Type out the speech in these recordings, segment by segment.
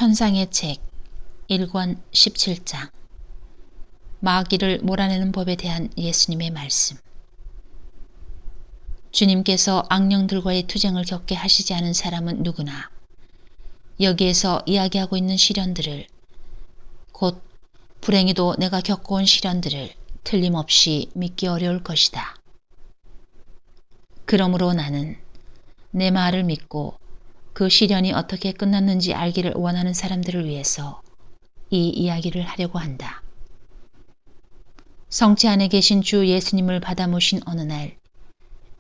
천상의 책 1권 17장 마귀를 몰아내는 법에 대한 예수님의 말씀. 주님께서 악령들과의 투쟁을 겪게 하시지 않은 사람은 누구나 여기에서 이야기하고 있는 시련들을, 곧 불행히도 내가 겪어온 시련들을 틀림없이 믿기 어려울 것이다. 그러므로 나는 내 말을 믿고 그 시련이 어떻게 끝났는지 알기를 원하는 사람들을 위해서 이 이야기를 하려고 한다. 성체 안에 계신 주 예수님을 받아 모신 어느 날,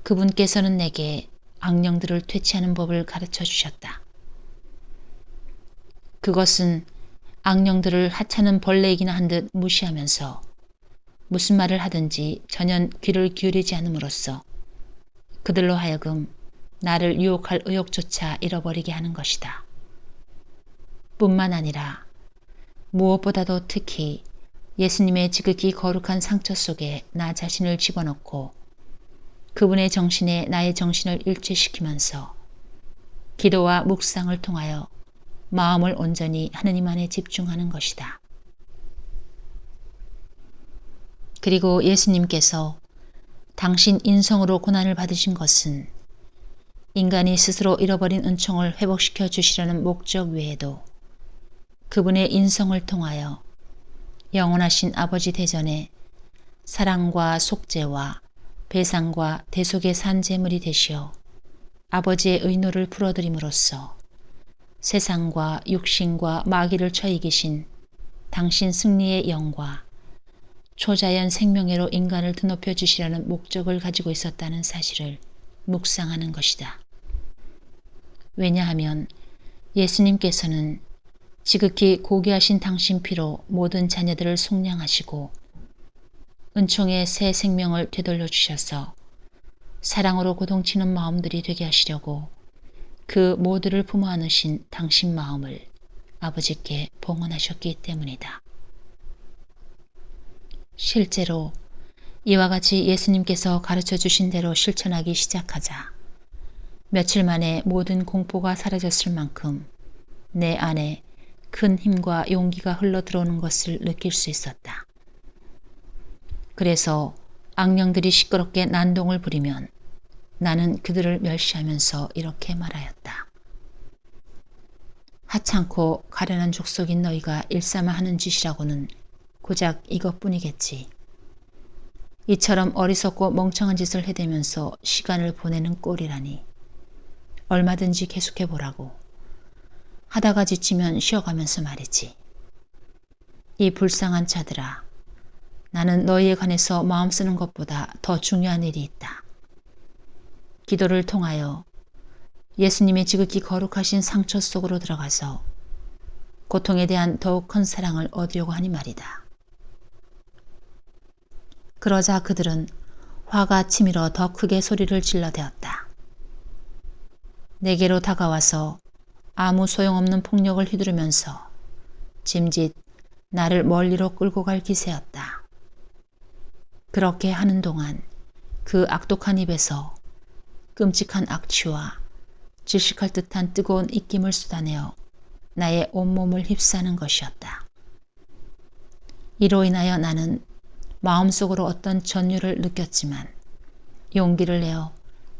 그분께서는 내게 악령들을 퇴치하는 법을 가르쳐 주셨다. 그것은 악령들을 하찮은 벌레이기나 한 듯 무시하면서 무슨 말을 하든지 전혀 귀를 기울이지 않음으로써 그들로 하여금 나를 유혹할 의욕조차 잃어버리게 하는 것이다. 뿐만 아니라 무엇보다도 특히 예수님의 지극히 거룩한 상처 속에 나 자신을 집어넣고 그분의 정신에 나의 정신을 일치시키면서 기도와 묵상을 통하여 마음을 온전히 하느님 안에 집중하는 것이다. 그리고 예수님께서 당신 인성으로 고난을 받으신 것은 인간이 스스로 잃어버린 은총을 회복시켜 주시려는 목적 외에도 그분의 인성을 통하여 영원하신 아버지 대전에 사랑과 속죄와 배상과 대속의 산제물이 되시어 아버지의 의노를 풀어드림으로써 세상과 육신과 마귀를 쳐 이기신 당신 승리의 영과 초자연 생명애로 인간을 드높여 주시려는 목적을 가지고 있었다는 사실을 묵상하는 것이다. 왜냐하면 예수님께서는 지극히 고귀하신 당신 피로 모든 자녀들을 속량하시고 은총의 새 생명을 되돌려 주셔서 사랑으로 고동치는 마음들이 되게 하시려고 그 모두를 품어 안으신 당신 마음을 아버지께 봉헌하셨기 때문이다. 실제로 이와 같이 예수님께서 가르쳐 주신 대로 실천하기 시작하자 며칠 만에 모든 공포가 사라졌을 만큼 내 안에 큰 힘과 용기가 흘러 들어오는 것을 느낄 수 있었다. 그래서 악령들이 시끄럽게 난동을 부리면 나는 그들을 멸시하면서 이렇게 말하였다. 하찮고 가련한 족속인 너희가 일삼아 하는 짓이라고는 고작 이것뿐이겠지. 이처럼 어리석고 멍청한 짓을 해대면서 시간을 보내는 꼴이라니. 얼마든지 계속해보라고. 하다가 지치면 쉬어가면서 말이지. 이 불쌍한 자들아, 나는 너희에 관해서 마음 쓰는 것보다 더 중요한 일이 있다. 기도를 통하여 예수님의 지극히 거룩하신 상처 속으로 들어가서 고통에 대한 더욱 큰 사랑을 얻으려고 하니 말이다. 그러자 그들은 화가 치밀어 더 크게 소리를 질러대었다. 내게로 다가와서 아무 소용없는 폭력을 휘두르면서 짐짓 나를 멀리로 끌고 갈 기세였다. 그렇게 하는 동안 그 악독한 입에서 끔찍한 악취와 질식할 듯한 뜨거운 입김을 쏟아내어 나의 온몸을 휩싸는 것이었다. 이로 인하여 나는 마음속으로 어떤 전율을 느꼈지만 용기를 내어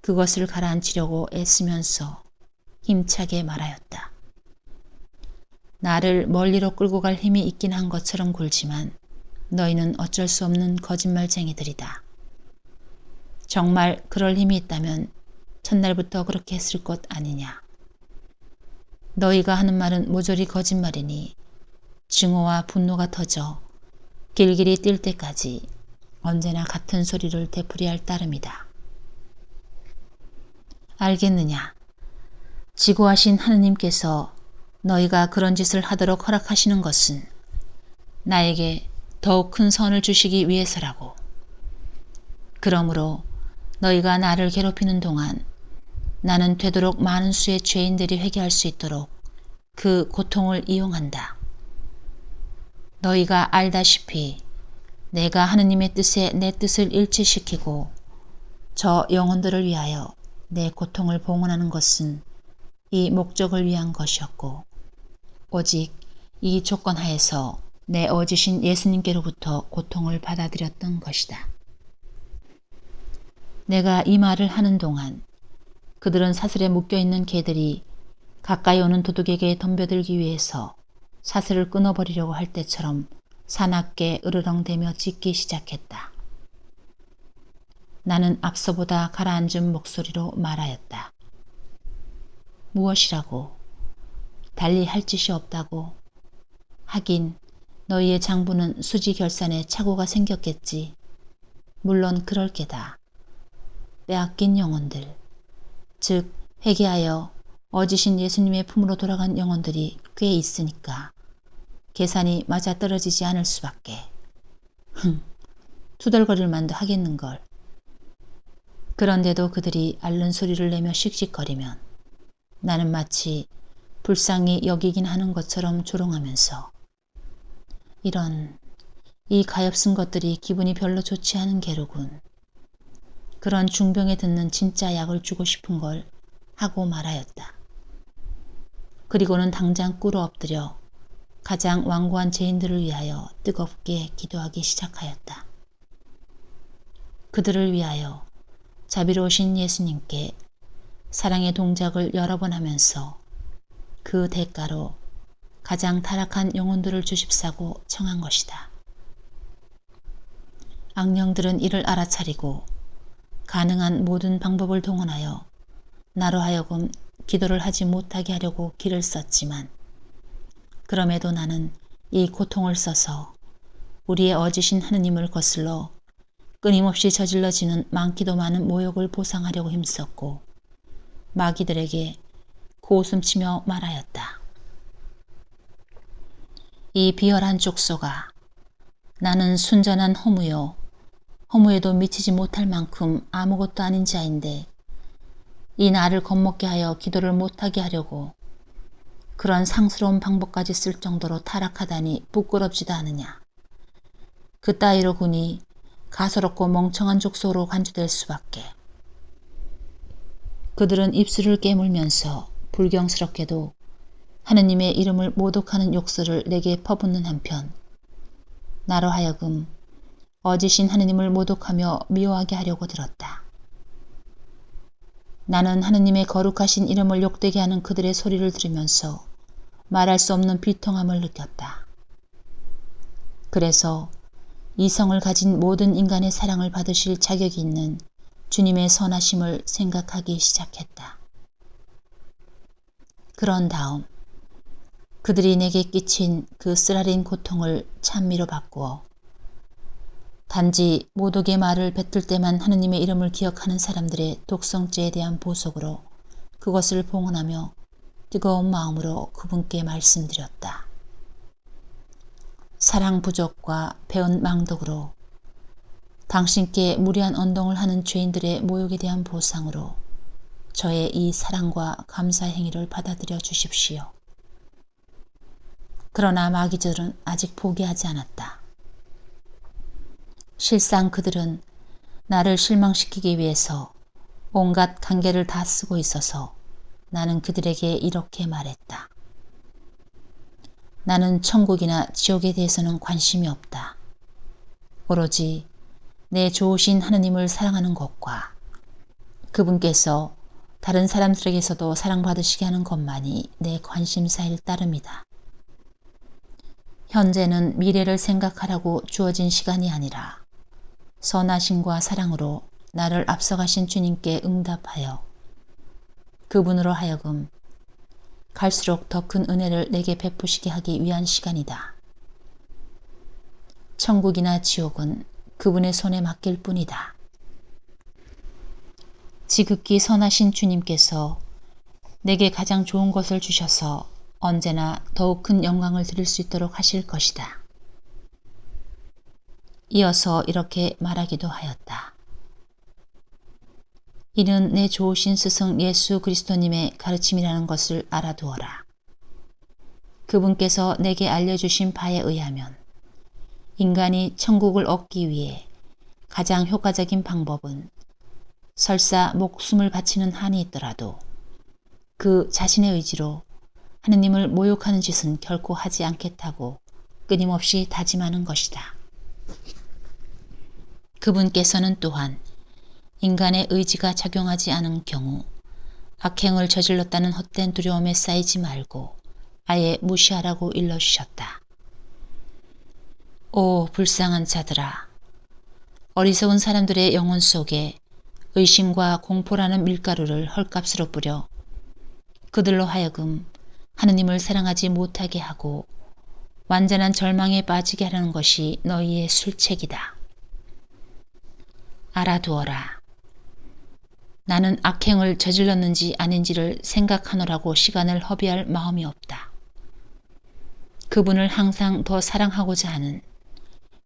그것을 가라앉히려고 애쓰면서 힘차게 말하였다. 나를 멀리로 끌고 갈 힘이 있긴 한 것처럼 굴지만 너희는 어쩔 수 없는 거짓말쟁이들이다. 정말 그럴 힘이 있다면 첫날부터 그렇게 했을 것 아니냐. 너희가 하는 말은 모조리 거짓말이니 증오와 분노가 터져 길길이 뛸 때까지 언제나 같은 소리를 되풀이할 따름이다. 알겠느냐? 지고하신 하느님께서 너희가 그런 짓을 하도록 허락하시는 것은 나에게 더욱 큰 선을 주시기 위해서라고. 그러므로 너희가 나를 괴롭히는 동안 나는 되도록 많은 수의 죄인들이 회개할 수 있도록 그 고통을 이용한다. 너희가 알다시피 내가 하느님의 뜻에 내 뜻을 일치시키고 저 영혼들을 위하여 내 고통을 봉헌하는 것은 이 목적을 위한 것이었고 오직 이 조건 하에서 내 어지신 예수님께로부터 고통을 받아들였던 것이다. 내가 이 말을 하는 동안 그들은 사슬에 묶여있는 개들이 가까이 오는 도둑에게 덤벼들기 위해서 사슬을 끊어버리려고 할 때처럼 사납게 으르렁대며 짖기 시작했다. 나는 앞서보다 가라앉은 목소리로 말하였다. 무엇이라고? 달리 할 짓이 없다고? 하긴 너희의 장부는 수지 결산에 착오가 생겼겠지. 물론 그럴 게다. 빼앗긴 영혼들, 즉 회개하여 어지신 예수님의 품으로 돌아간 영혼들이 꽤 있으니까 계산이 맞아떨어지지 않을 수밖에. 투덜거릴 만도 하겠는걸. 그런데도 그들이 앓는 소리를 내며 씩씩거리면 나는 마치 불쌍히 여기긴 하는 것처럼 조롱하면서 이 가엾은 것들이 기분이 별로 좋지 않은 게로군. 그런 중병에 듣는 진짜 약을 주고 싶은 걸 하고 말하였다. 그리고는 당장 꿇어 엎드려 가장 완고한 죄인들을 위하여 뜨겁게 기도하기 시작하였다. 그들을 위하여 자비로우신 예수님께 사랑의 동작을 여러 번 하면서 그 대가로 가장 타락한 영혼들을 주십사고 청한 것이다. 악령들은 이를 알아차리고 가능한 모든 방법을 동원하여 나로 하여금 기도를 하지 못하게 하려고 길을 썼지만 그럼에도 나는 이 고통을 써서 우리의 어지신 하느님을 거슬러 끊임없이 저질러지는 많기도 많은 모욕을 보상하려고 힘썼고 마귀들에게 고웃음치며 말하였다. 이 비열한 족소가 나는 순전한 허무요 허무에도 미치지 못할 만큼 아무것도 아닌 자인데 이 나를 겁먹게 하여 기도를 못하게 하려고 그런 상스러운 방법까지 쓸 정도로 타락하다니 부끄럽지도 않으냐. 그따위로 군이 가소롭고 멍청한 족소로 간주될 수밖에. 그들은 입술을 깨물면서 불경스럽게도 하느님의 이름을 모독하는 욕설을 내게 퍼붓는 한편 나로 하여금 어지신 하느님을 모독하며 미워하게 하려고 들었다. 나는 하느님의 거룩하신 이름을 욕되게 하는 그들의 소리를 들으면서 말할 수 없는 비통함을 느꼈다. 그래서 이성을 가진 모든 인간의 사랑을 받으실 자격이 있는 주님의 선하심을 생각하기 시작했다. 그런 다음 그들이 내게 끼친 그 쓰라린 고통을 찬미로 바꾸어 단지 모독의 말을 뱉을 때만 하느님의 이름을 기억하는 사람들의 독성죄에 대한 보석으로 그것을 봉헌하며 뜨거운 마음으로 그분께 말씀드렸다. 사랑 부족과 배은 망덕으로 당신께 무리한 언동을 하는 죄인들의 모욕에 대한 보상으로 저의 이 사랑과 감사의 행위를 받아들여 주십시오. 그러나 마귀들은 아직 포기하지 않았다. 실상 그들은 나를 실망시키기 위해서 온갖 관계를 다 쓰고 있어서 나는 그들에게 이렇게 말했다. 나는 천국이나 지옥에 대해서는 관심이 없다. 오로지 내 좋으신 하느님을 사랑하는 것과 그분께서 다른 사람들에게서도 사랑받으시게 하는 것만이 내 관심사일 따름이다. 현재는 미래를 생각하라고 주어진 시간이 아니라 선하심과 사랑으로 나를 앞서가신 주님께 응답하여 그분으로 하여금 갈수록 더 큰 은혜를 내게 베푸시게 하기 위한 시간이다. 천국이나 지옥은 그분의 손에 맡길 뿐이다. 지극히 선하신 주님께서 내게 가장 좋은 것을 주셔서 언제나 더욱 큰 영광을 드릴 수 있도록 하실 것이다. 이어서 이렇게 말하기도 하였다. 이는 내 좋으신 스승 예수 그리스도님의 가르침이라는 것을 알아두어라. 그분께서 내게 알려주신 바에 의하면 인간이 천국을 얻기 위해 가장 효과적인 방법은 설사 목숨을 바치는 한이 있더라도 그 자신의 의지로 하느님을 모욕하는 짓은 결코 하지 않겠다고 끊임없이 다짐하는 것이다. 그분께서는 또한 인간의 의지가 작용하지 않은 경우 악행을 저질렀다는 헛된 두려움에 쌓이지 말고 아예 무시하라고 일러주셨다. 오 불쌍한 자들아! 어리석은 사람들의 영혼 속에 의심과 공포라는 밀가루를 헐값으로 뿌려 그들로 하여금 하느님을 사랑하지 못하게 하고 완전한 절망에 빠지게 하려는 것이 너희의 술책이다. 알아두어라. 나는 악행을 저질렀는지 아닌지를 생각하노라고 시간을 허비할 마음이 없다. 그분을 항상 더 사랑하고자 하는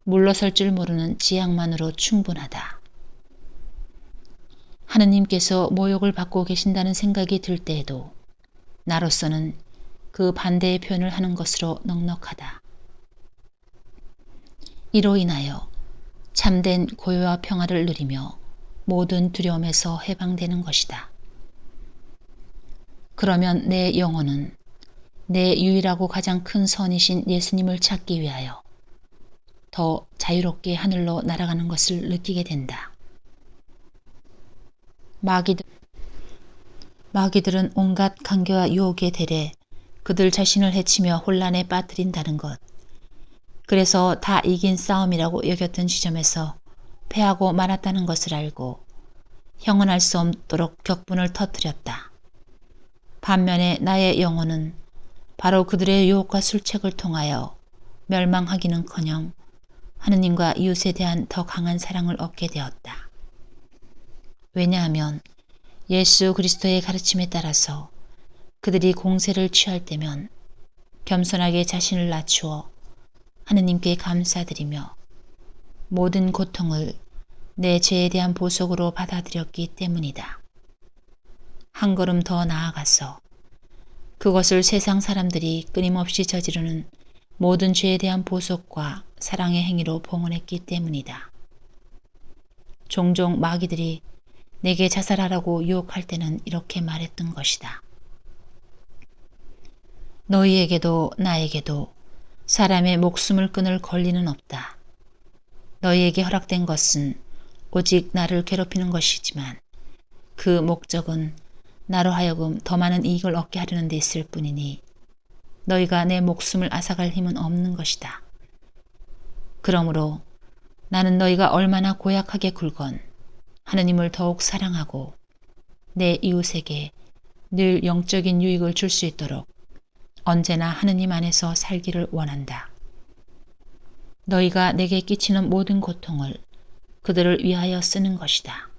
물러설 줄 모르는 지향만으로 충분하다. 하느님께서 모욕을 받고 계신다는 생각이 들 때에도 나로서는 그 반대의 표현을 하는 것으로 넉넉하다. 이로 인하여 참된 고요와 평화를 누리며 모든 두려움에서 해방되는 것이다. 그러면 내 영혼은 내 유일하고 가장 큰 선이신 예수님을 찾기 위하여 더 자유롭게 하늘로 날아가는 것을 느끼게 된다. 마귀들은 온갖 간계와 유혹에 대래 그들 자신을 해치며 혼란에 빠뜨린다는 것. 그래서 다 이긴 싸움이라고 여겼던 지점에서 패하고 말았다는 것을 알고 형언할 수 없도록 격분을 터뜨렸다. 반면에 나의 영혼은 바로 그들의 유혹과 술책을 통하여 멸망하기는커녕 하느님과 이웃에 대한 더 강한 사랑을 얻게 되었다. 왜냐하면 예수 그리스도의 가르침에 따라서 그들이 공세를 취할 때면 겸손하게 자신을 낮추어 하느님께 감사드리며 모든 고통을 내 죄에 대한 보속으로 받아들였기 때문이다. 한 걸음 더 나아가서 그것을 세상 사람들이 끊임없이 저지르는 모든 죄에 대한 보속과 사랑의 행위로 봉헌했기 때문이다. 종종 마귀들이 내게 자살하라고 유혹할 때는 이렇게 말했던 것이다. 너희에게도 나에게도 사람의 목숨을 끊을 권리는 없다. 너희에게 허락된 것은 오직 나를 괴롭히는 것이지만 그 목적은 나로 하여금 더 많은 이익을 얻게 하려는 데 있을 뿐이니 너희가 내 목숨을 앗아갈 힘은 없는 것이다. 그러므로 나는 너희가 얼마나 고약하게 굴건 하느님을 더욱 사랑하고 내 이웃에게 늘 영적인 유익을 줄 수 있도록 언제나 하느님 안에서 살기를 원한다. 너희가 내게 끼치는 모든 고통을 그들을 위하여 쓰는 것이다.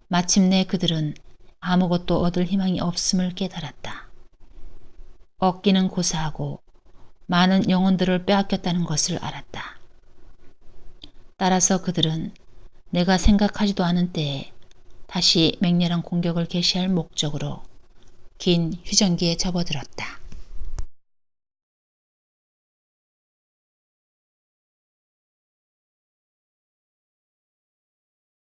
마침내 그들은 아무것도 얻을 희망이 없음을 깨달았다. 얻기는 고사하고 많은 영혼들을 빼앗겼다는 것을 알았다. 따라서 그들은 내가 생각하지도 않은 때에 다시 맹렬한 공격을 개시할 목적으로 긴 휴전기에 접어들었다.